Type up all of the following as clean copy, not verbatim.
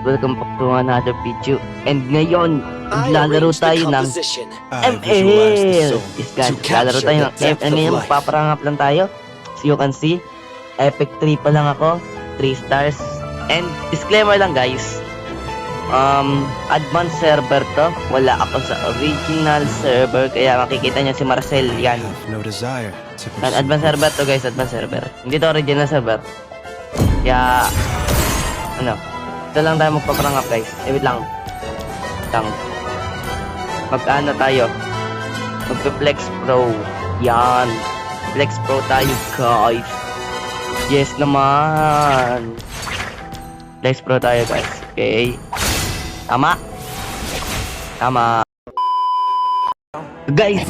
welcome back to another video. And ngayon, maglalaro tayo ng ML. Yes guys, maglalaro tayo ng ML. Ngayon, magpaparangap lang tayo. So you can see, Epic 3 pa lang ako, 3 stars. And disclaimer lang guys, advanced server to. Wala ako sa original server, kaya makikita nyo si Marcel yan. Advanced server to guys, advanced server. Hindi to original server. Kaya, ito lang tayo magpaparangap guys. Wait lang. Mag-ano tayo? Magpe-flex pro. Yan. Flex pro tayo guys. Yes naman. Flex pro tayo guys. Okay. Tama. Guys,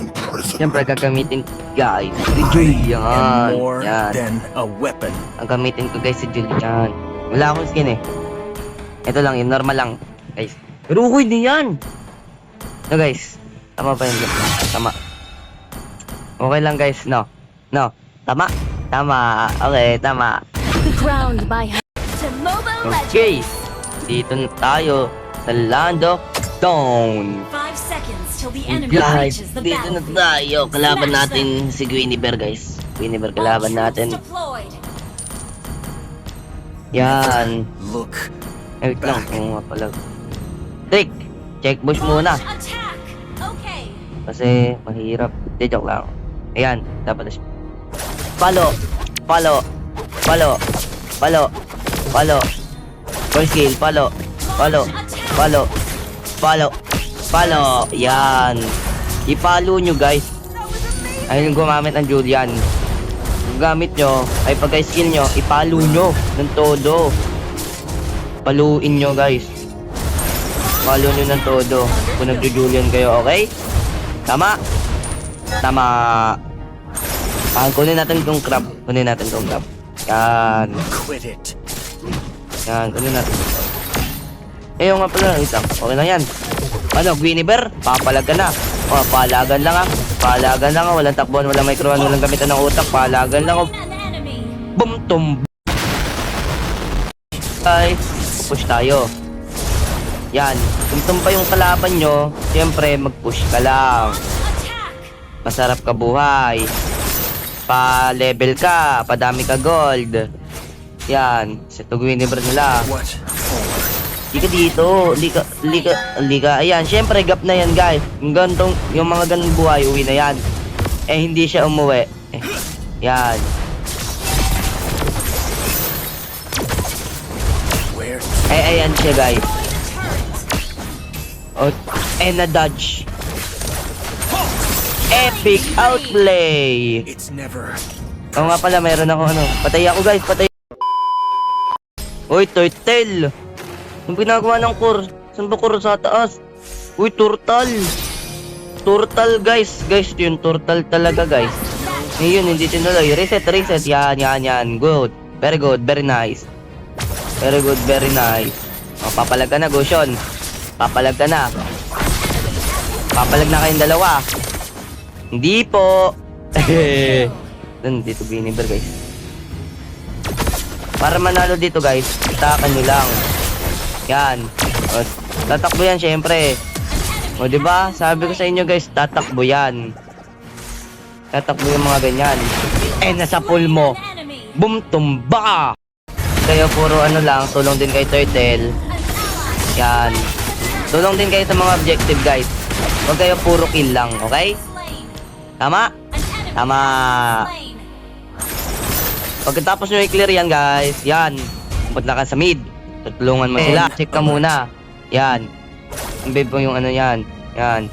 siyempre gagamitin guys si Julian. Yan. Ang gamitin ko guys si Julian. Wala akong skin eh. Ito lang yun, normal lang guys. Pero okay din yan. No guys, tama ba yun? Tama. Okay lang guys, no. Tama. Okay, tama. Okay. Dito na tayo sa Land of Dawn. Guys, dito na tayo. Kalaban natin si Guinevere guys. Guinevere kalaban natin. Yan. Wait lang, kung nga pala. Trick! Check bush muna. Kasi mahirap. Hindi, joke lang. Ayan, dapat na siya. Palo! Full skill, palo! Yan! Ipalo nyo guys. Ayun gumamit ng Julian. Gamit nyo, ay pagka-skill nyo, ipalo nyo ng todo. Paluin nyo guys. Palo nyo ng todo kung nagjo-Julian kayo, okay? Tama. Kunin natin tong crab. Yan. Kunin natin. Yung nga pala, isang. Okay lang yan. Guinevere? Papalag ka na. Palagan lang ah. Walang takbuhan, walang microan, walang gamitan ng utak. Palagan lang. Boom, tum. Ay, push tayo. Yan. Kung tumpa yung kalaban nyo, siyempre mag-push ka lang. Masarap ka buhay. Pa-level ka. Padami ka gold. Yan. Sa Guinevere nila. Di ka dito. Liga. Ayan. Siyempre gap na yan guys. Yung mga ganong buhay, uwi na yan. Hindi siya umuwi. Yan. Ayan siya guys. Na-dodge. Epic outplay. Oo nga pala, mayroon ako patay ako guys, Uy, turtle. Yung pinagawa ng core. Saan ba core sa taas? Uy, turtle guys. Guys, yun, turtle talaga guys. Ngayon, hindi tinuloy. Reset. Yan. Good. Very good, very nice. Papalag ka na, Gosyon. Papalag na kayong dalawa. Hindi po. Dito Guinevere guys. Para manalo dito guys, takan nyo lang. Yan. Tatakbo yan syempre. Diba? Sabi ko sa inyo guys, tatakbo yan. Tatakbo yung mga ganyan. Nasa pool mo. Boom, tumba. Kayo puro lang, tulong din kay Turtle. Yan. Tulong din kayo sa mga objective guys. Huwag kayo puro kill lang, okay? Tama. Pagkatapos nyo i-clear yan guys, yan. Punta ka sa mid. Tutulungan mo sila. Check ka muna. Yan. Babe mo yung yan. Yan.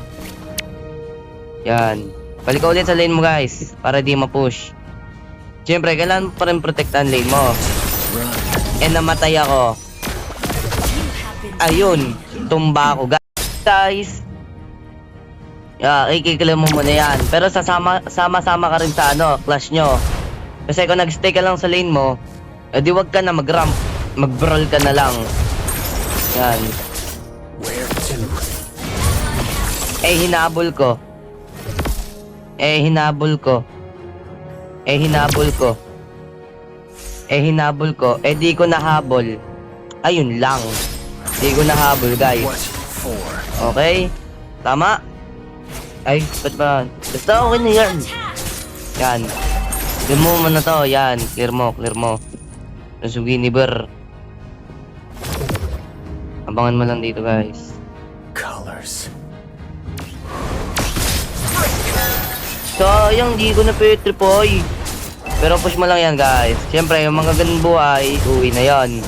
Balik ka ulit sa lane mo guys. Para di ma-push. Siyempre, kailangan pa rin protektahan lane mo. Namatay ako. Ayun. Tumba ako guys. Ikikila mo muna yan. Pero sama-sama ka rin sa clash nyo. Kasi kung nag-stay ka lang sa lane mo, di wag ka na mag-ramp. Mag-brawl ka na lang. Yan. Hinabol ko. Di ko nahabol. Ayun lang. Hindi ko nahabol, guys. What for? Okay? Tama? Ay, ba't ba? Basta okay na yan. Yan. Clear mo muna to. Yan. Clear mo, clear mo. Nasuginiber. Abangan mo lang dito, guys. Colors. Sayang, di ko na petripoy. Pero push mo lang yan, guys. Siyempre, yung mga ganun buhay, uwi na yan.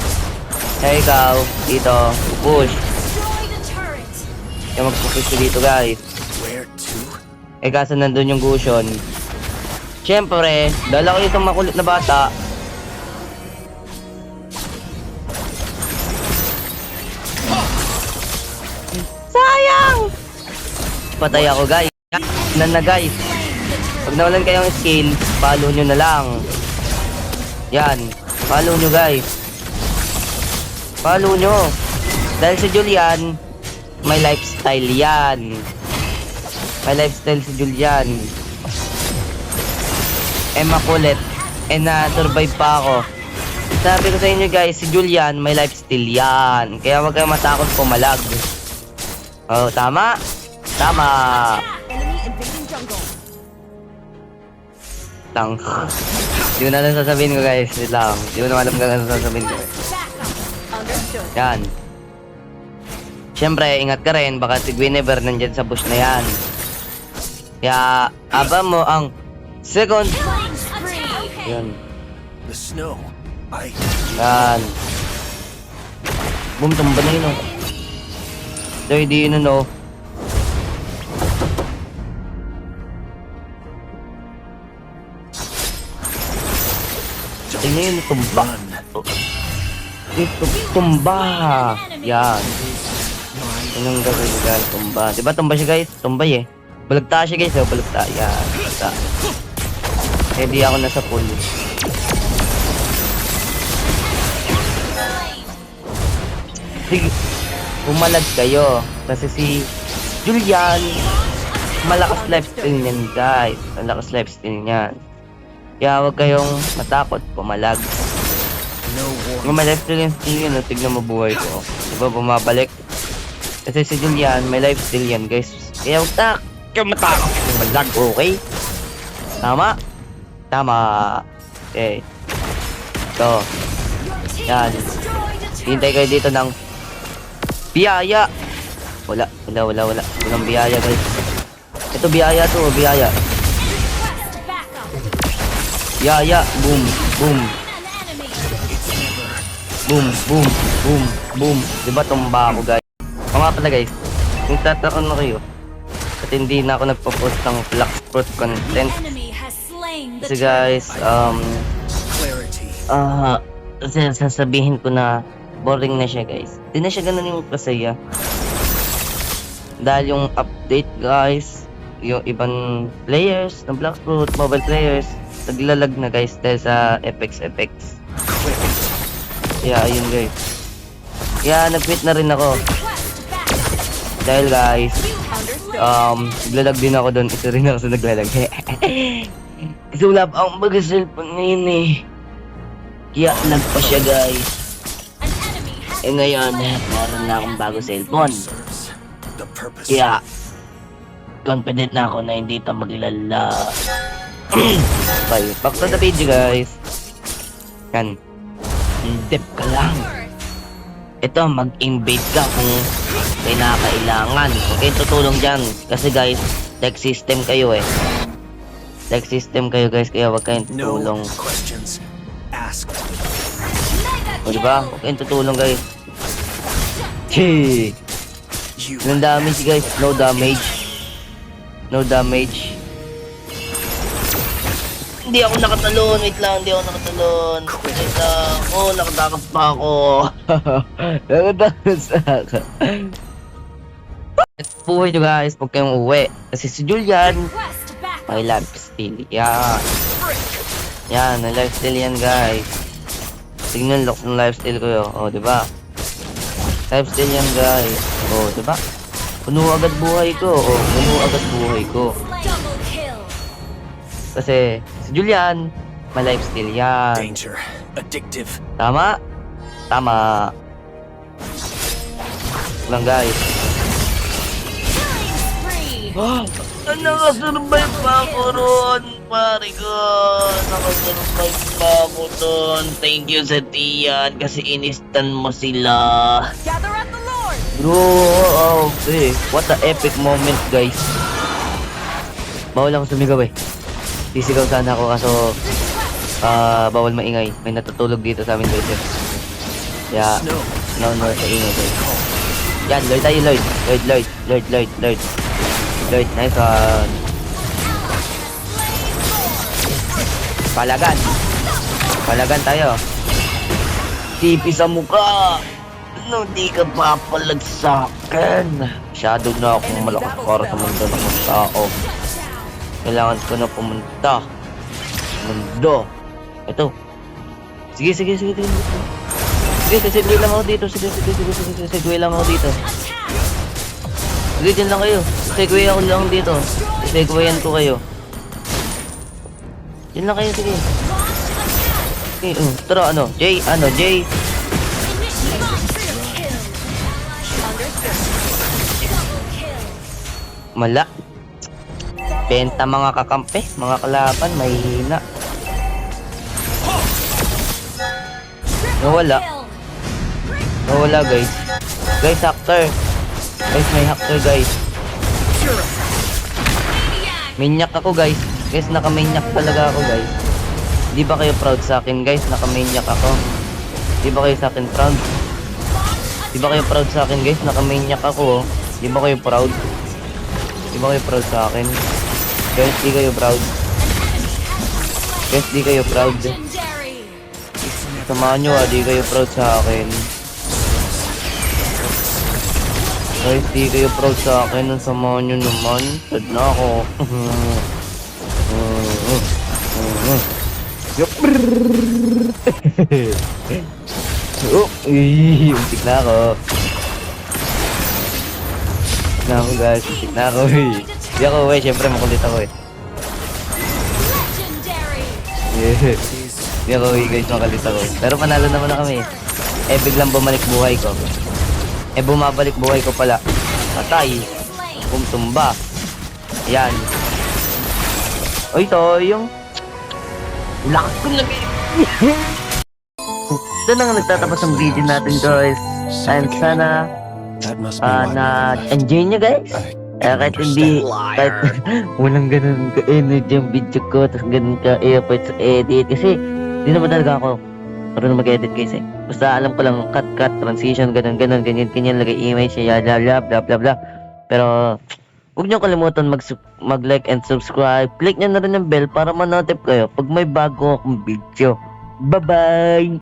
Kaya ikaw, dito, push. Kaya magpupush ko dito, guys. Where to? Eh, kaso nandun yung Gusion. Siyempre, dala ko itong makulit na bata. Sayang! Patay ako, guys. Na guys. Pag nawalan kayong skill, follow nyo na lang. Yan. Follow nyo, guys. Follow nyo. Dahil si Julian, may lifestyle yan. May lifestyle si Julian. Eh, makulit. Eh, na-survive pa ako. Sabi ko sa inyo, guys, si Julian, may lifestyle yan. Kaya wag kayong matakot pumalag. Oh, tama? Tama. Tang. Hindi ko na lang sasabihin ko, guys. Wait lang. Hindi ko na alam kung ano sasabihin ko. Yan. Siyempre, ingat ka rin. Baka si Guinevere nandyan sa bush na yan. Kaya, aba mo ang second. Yan. The snow. Yan. Boom, tumba na yun, oh. Dahil di yun, oh. Tingnan yun, tumba. Ito, tumba. Yan. Anong gagawin ko, guys? Tumba. Diba tumba siya, guys? Tumbay, eh. Balagta siya, guys. Oh, balagta. Yan. Balagta. Eh, di ako nasa pool. Sige. Pumalag kayo. Kasi si Julian, malakas lifestyle niyan, guys. Malakas lifestyle niyan. Kaya huwag kayong matakot, pumalag. Kung may lifestyle yun, no? Tignan mo buhay ko. Diba bumabalik? Kasi si Julian, may lifestyle yan, guys. Kaya huwag kayong matakot, pumalag, okay? Tama? Tama. Okay. So, yan. Hintay kayo dito ng biyaya. Walang biyaya, guys. Ito biyaya to, biyaya. Biyaya, boom, boom. Boom, boom, boom, boom. Diba tumba ako, guys? O nga pala, guys. Kung tataon na kayo, at hindi na ako nagpo-post ng Black Fruit content. Kasi, guys, kasi sasabihin ko na boring na siya, guys. Hindi na siya ganun yung kasaya. Dahil yung update, guys, yung ibang players ng Black Fruit, mobile players, naglalag na, guys, dahil sa FX. Kaya, ayun, guys. Kaya, nag-quit na rin ako. Dahil, guys, naglalag din ako doon. Isa rin ako sa naglalag. Kasi wala pa akong mag-cellphone ngayon, eh. Kaya, nagpa siya, guys. Eh, ngayon, meron na akong bago cellphone. Kaya, confident na ako na hindi ito maglala. Okay, back to the video, guys. Yan. Dip ka lang. Ito, mag-invade ka kung kinakailangan. Huwag kayong tutulong dyan. Kasi, guys, tech system kayo, eh. Tech system kayo, guys. Kaya huwag kayong tutulong. O, diba? Huwag kayong tutulong, guys. Chee! Yung damage, guys. No damage. No damage. Hindi ako nakatalon. Wait lang. Hindi ako nakatalon. Wait lang. Oh, nakatakas pa ako. Nakatakas ako. Buhay nyo, guys. Huwag kayong uwi. Kasi si Julian, may lifestyle. Yan. Yan. May lifestyle yan, guys. Tingnan lock ng lifestyle ko yun. O, diba? Lifestyle yan, guys. O, diba? Puno agad buhay ko. O, puno agad buhay ko. Kasi si Julian, may lifestyle yan. Danger. Addictive. Tama? Tama. lang guys. Nakasurvive pa ako ron, pare ko. Nakasurvive pa ako doon. Thank you sa Tiyan kasi inistan mo sila. Gather at the Lord. Bro, okay. What a epic moment, guys. Bawal ako sumigaw eh. Sisigaw sana ako kaso bawal maingay. May natutulog dito sa amin guys eh. Yeah, Snow. no sa ingay guys. Yan, Lloyd tayo, Lloyd. Lloyd, nice one. Palagan tayo. Tipi sa mukha. No, di ka papalag sa akin. Masyado na akong malakas para sa mundo ng mga tao. Kailangan ko na pumunta. Mundo. Ito. Sige, segway lang ako dito. Segway lang ako dito. Sige, dyan lang kayo. Segway ako lang dito. Segwayan ko kayo. Dyan lang kayo, sige. Okay, tara, Jay. Mala. Benta mga kakampi, mga kalaban, mahihina. Nawala guys. Guys, hacker. Guys, may hacker guys. Minyak ako guys. Guys, naka-minyak talaga ako guys. Di ba kayo proud sa akin guys? Naka-minyak ako. Di ba kayo sa akin proud? Di ba kayo proud sa akin guys? Naka-minyak ako. Di ba kayo proud? Di ba kayo proud sa akin? Guys, di kayo proud. Guys, di kayo proud. Samahan nyo di kayo proud sa akin. Guys, di kayo proud sa akin. Samahan nyo naman. Sad na ako. Untik na ako. Guys, untik na ako Di ako syempre makulit ako Di ako guys, makalit ako Pero panalo naman na kami biglang bumalik buhay ko. Bumabalik buhay ko pala. Patay. Tumba. Ayan. Oy, Toyong. Lakas ko lagi. Ito na nga nagtatapos ang video natin guys. And sana That must be why na-enjoy nyo guys. Kahit hindi, kahit walang ganun ka-energy yung video ko, tapos ganun ka-effort sa edit. Kasi, hindi naman talaga ako marunong mag-edit guys eh. Basta alam ko lang, cut, transition, ganyan, lagay image, bla bla. Pero, huwag nyo kalimutan mag-like and subscribe. Click nyo na rin yung bell para ma-notify kayo pag may bago akong video. Bye-bye!